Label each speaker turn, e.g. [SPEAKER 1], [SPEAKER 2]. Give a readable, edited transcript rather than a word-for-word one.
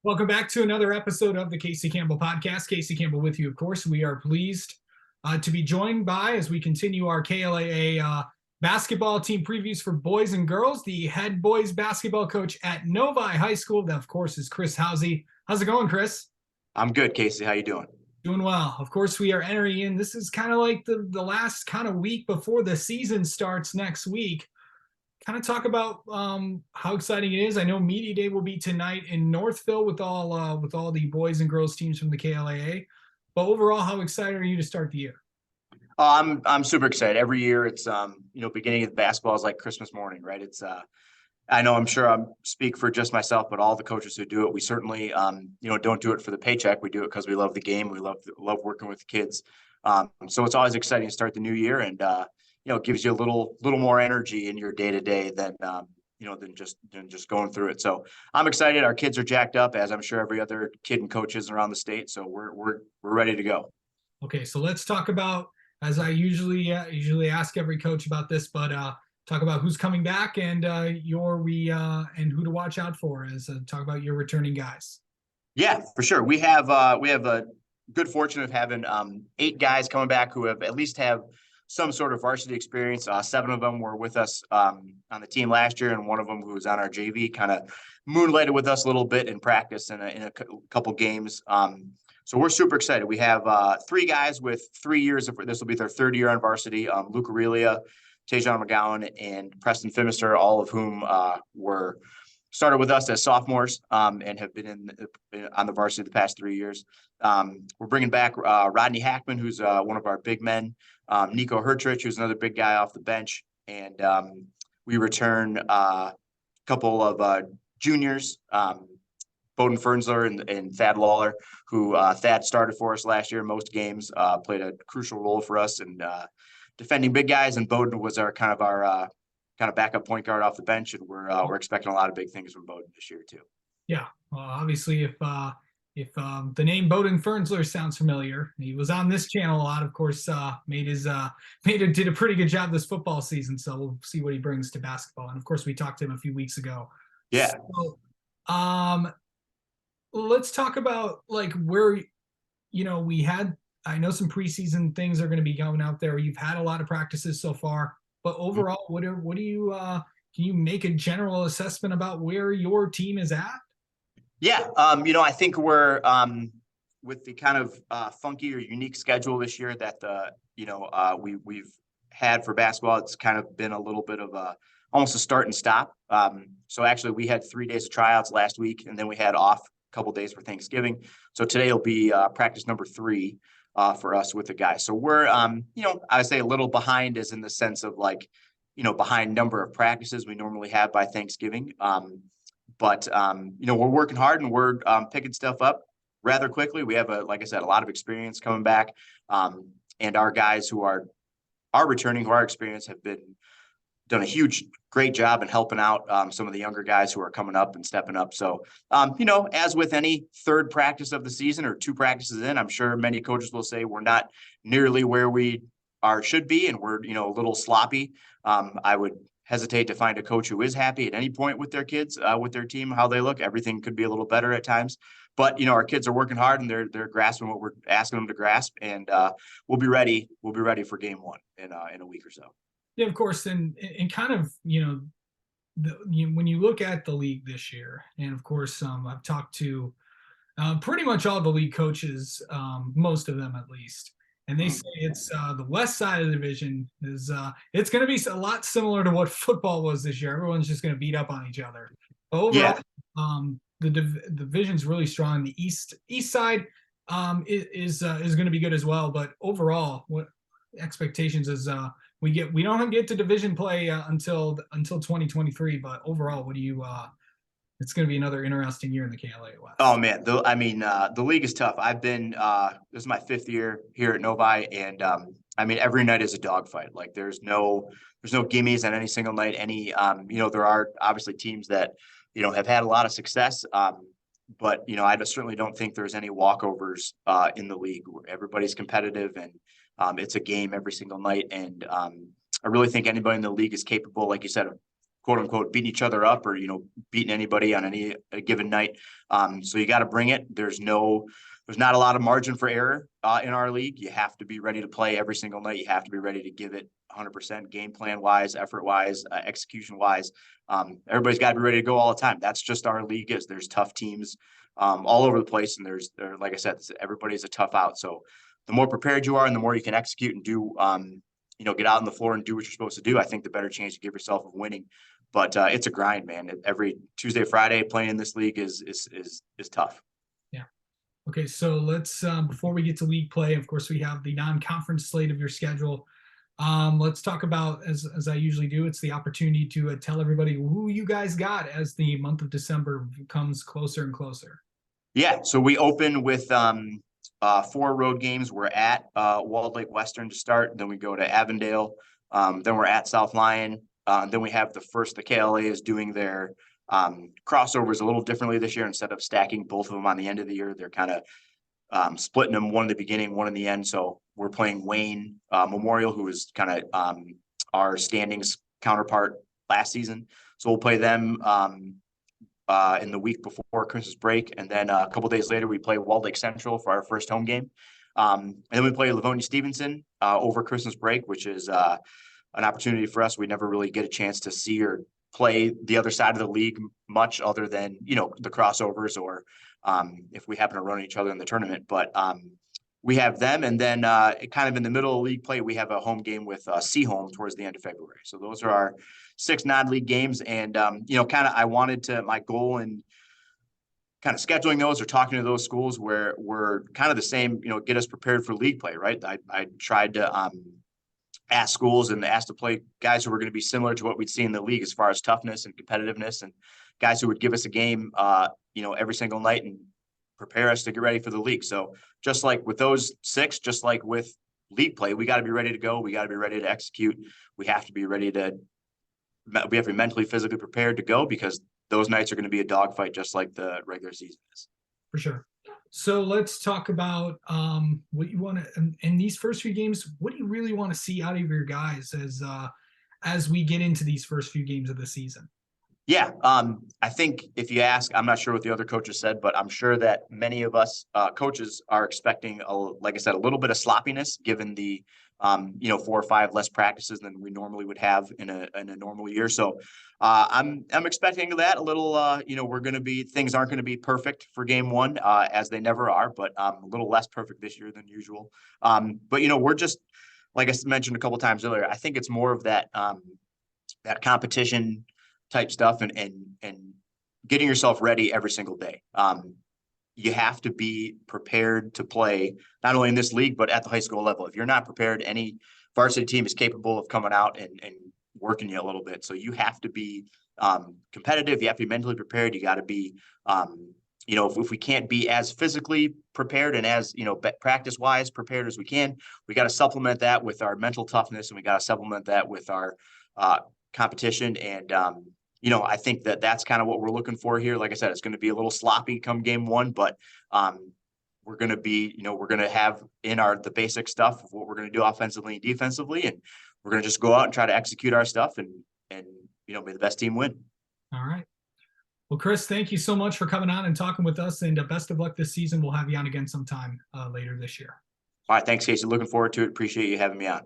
[SPEAKER 1] Welcome back to another episode of the Casey Campbell Podcast. Casey Campbell with you, of course. We are pleased to be joined by, as we continue our KLAA basketball team previews for boys and girls, the head boys basketball coach at Novi High School. That, of course, is Chris Housey. How's it going, Chris?
[SPEAKER 2] I'm good, Casey. How you doing?
[SPEAKER 1] Doing well. Of course, we are entering in. This is kind of like the last kind of week before the season starts next week. Kind of talk about how exciting it is. I know Media Day will be tonight in Northville with all the boys and girls teams from the KLAA. But overall, how excited are you to start the year?
[SPEAKER 2] I'm super excited. Every year it's beginning of basketball is like Christmas morning, right? It's I know I'm sure I'm speak for just myself, but all the coaches who do it, we certainly don't do it for the paycheck. We do it because we love the game. We love working with the kids. So it's always exciting to start the new year, and it gives you a little more energy in your day to day than than just going through it. So I'm excited. Our kids are jacked up, as I'm sure every other kid and coach is around the state. So we're ready to go.
[SPEAKER 1] Okay, so let's talk about, as I usually ask every coach about this, but talk about who's coming back and and who to watch out for. As talk about your returning guys.
[SPEAKER 2] Yeah, for sure. We have a good fortune of having 8 guys coming back who have at least have some sort of varsity experience. 7 of them were with us on the team last year, and one of them who was on our JV kind of moonlighted with us a little bit in practice in a couple games. So we're super excited. We have 3 guys with 3 years of this will be their third year on varsity. Luke Aurelia, Tajon McGowan, and Preston Fimister, all of whom were started with us as sophomores and have been on the varsity the past 3 years. We're bringing back Rodney Hackman, who's one of our big men, Nico Hertrich, who's another big guy off the bench, and we return a couple of juniors, Bowden Fernsler and Thad Lawler, who Thad started for us last year in most games, played a crucial role for us in defending big guys, and Bowden was our kind of backup point guard off the bench, and we're expecting a lot of big things from Bowden this year too.
[SPEAKER 1] Yeah, well, obviously, if the name Bowden Fernsler sounds familiar, he was on this channel a lot. Of course, did a pretty good job this football season. So we'll see what he brings to basketball. And of course, we talked to him a few weeks ago.
[SPEAKER 2] Yeah.
[SPEAKER 1] So, let's talk about like where we had. I know some preseason things are going to be going out there. You've had a lot of practices so far, but overall, what do you can you make a general assessment about where your team is at?
[SPEAKER 2] Yeah, I think we're with the kind of funky or unique schedule this year that we've had for basketball. It's kind of been a little bit of almost a start and stop. So actually, we had 3 days of tryouts last week, and then we had off a couple days for Thanksgiving. So today will be practice number 3 for us with the guys. So we're I would say a little behind, as in the sense of behind number of practices we normally have by Thanksgiving. But we're working hard, and we're picking stuff up rather quickly. We have like I said, a lot of experience coming back. And our guys who are returning, who are experienced, have done a great job in helping out some of the younger guys who are coming up and stepping up. So, as with any third practice of the season or 2 practices in, I'm sure many coaches will say we're not nearly where we should be, and we're, a little sloppy. I would hesitate to find a coach who is happy at any point with their kids, with their team, how they look. Everything could be a little better at times, but our kids are working hard, and they're grasping what we're asking them to grasp, and we'll be ready for game 1 in a week or so.
[SPEAKER 1] Yeah, of course, and kind of when you look at the league this year, and of course, I've talked to pretty much all the league coaches, most of them at least, and they say it's the west side of the division is it's going to be a lot similar to what football was this year. Everyone's just going to beat up on each other. But overall, the division's really strong. The east side is going to be good as well. But overall, what expectations is we don't get to division play until 2023. But overall, what do you? It's going to be another interesting year in the KLA West.
[SPEAKER 2] Oh man, the league is tough. I've been this is my 5th year here at Novi, and every night is a dogfight. Like there's no gimmies on any single night. There are obviously teams that have had a lot of success, but I certainly don't think there's any walkovers in the league. Everybody's competitive, and it's a game every single night. And I really think anybody in the league is capable, like you said, of quote unquote beating each other up or, beating anybody on a given night. So you got to bring it. There's not a lot of margin for error in our league. You have to be ready to play every single night. You have to be ready to give it 100% game plan wise, effort wise, execution wise. Everybody's got to be ready to go all the time. That's just our league is. There's tough teams all over the place. And like I said, everybody's a tough out. So the more prepared you are and the more you can execute and do, get out on the floor and do what you're supposed to do, I think the better chance you give yourself of winning. But it's a grind, man. Every Tuesday, Friday playing in this league is tough.
[SPEAKER 1] Yeah. Okay. So let's, before we get to league play, of course, we have the non-conference slate of your schedule. Let's talk about, as I usually do, it's the opportunity to tell everybody who you guys got as the month of December comes closer and closer.
[SPEAKER 2] Yeah. So we open with 4 road games. We're at Walled Lake Western to start. Then we go to Avondale. Then we're at South Lyon. Then we have the KLA is doing their crossovers a little differently this year. Instead of stacking both of them on the end of the year, they're kind of splitting them, one in the beginning, one in the end. So we're playing Wayne Memorial, who is kind of our standings counterpart last season. So we'll play them in the week before Christmas break. And then a couple days later, we play Walled Lake Central for our first home game. And then we play Livonia Stevenson over Christmas break, which is an opportunity for us. We never really get a chance to see or play the other side of the league much other than, the crossovers or if we happen to run each other in the tournament. But we have them. And then kind of in the middle of league play, we have a home game with Seaholm towards the end of February. So those are our 6 non-league games. And, my goal in kind of scheduling those or talking to those schools where we're kind of the same, get us prepared for league play, right? I tried to ask schools and ask to play guys who were going to be similar to what we'd see in the league as far as toughness and competitiveness, and guys who would give us a game, every single night and prepare us to get ready for the league. So just like with those 6, just like with league play, we got to be ready to go. We got to be ready to execute. We have to be mentally, physically prepared to go because those nights are going to be a dogfight, just like the regular season is.
[SPEAKER 1] For sure. So let's talk about what you want to in these first few games. What do you really want to see out of your guys as we get into these first few games of the season?
[SPEAKER 2] Yeah, I think if you ask, I'm not sure what the other coaches said, but I'm sure that many of us coaches are expecting, like I said, a little bit of sloppiness given the 4 or 5 less practices than we normally would have in a normal year. So I'm expecting that a little. Things aren't going to be perfect for game 1 as they never are, but a little less perfect this year than usual. But we're just, like I mentioned a couple of times earlier, I think it's more of that competition type stuff and getting yourself ready every single day. You have to be prepared to play not only in this league, but at the high school level. If you're not prepared, any varsity team is capable of coming out and working you a little bit. So you have to be competitive. You have to be mentally prepared. You got to be, if we can't be as physically prepared and as, practice wise prepared as we can, we got to supplement that with our mental toughness and we got to supplement that with our competition. And, I think that's kind of what we're looking for here. Like I said, it's going to be a little sloppy come game 1, but we're going to be, we're going to have in the basic stuff of what we're going to do offensively and defensively. And we're going to just go out and try to execute our stuff and may the best team win.
[SPEAKER 1] All right. Well, Chris, thank you so much for coming on and talking with us, and best of luck this season. We'll have you on again sometime later this year.
[SPEAKER 2] All right. Thanks, Casey. Looking forward to it. Appreciate you having me on.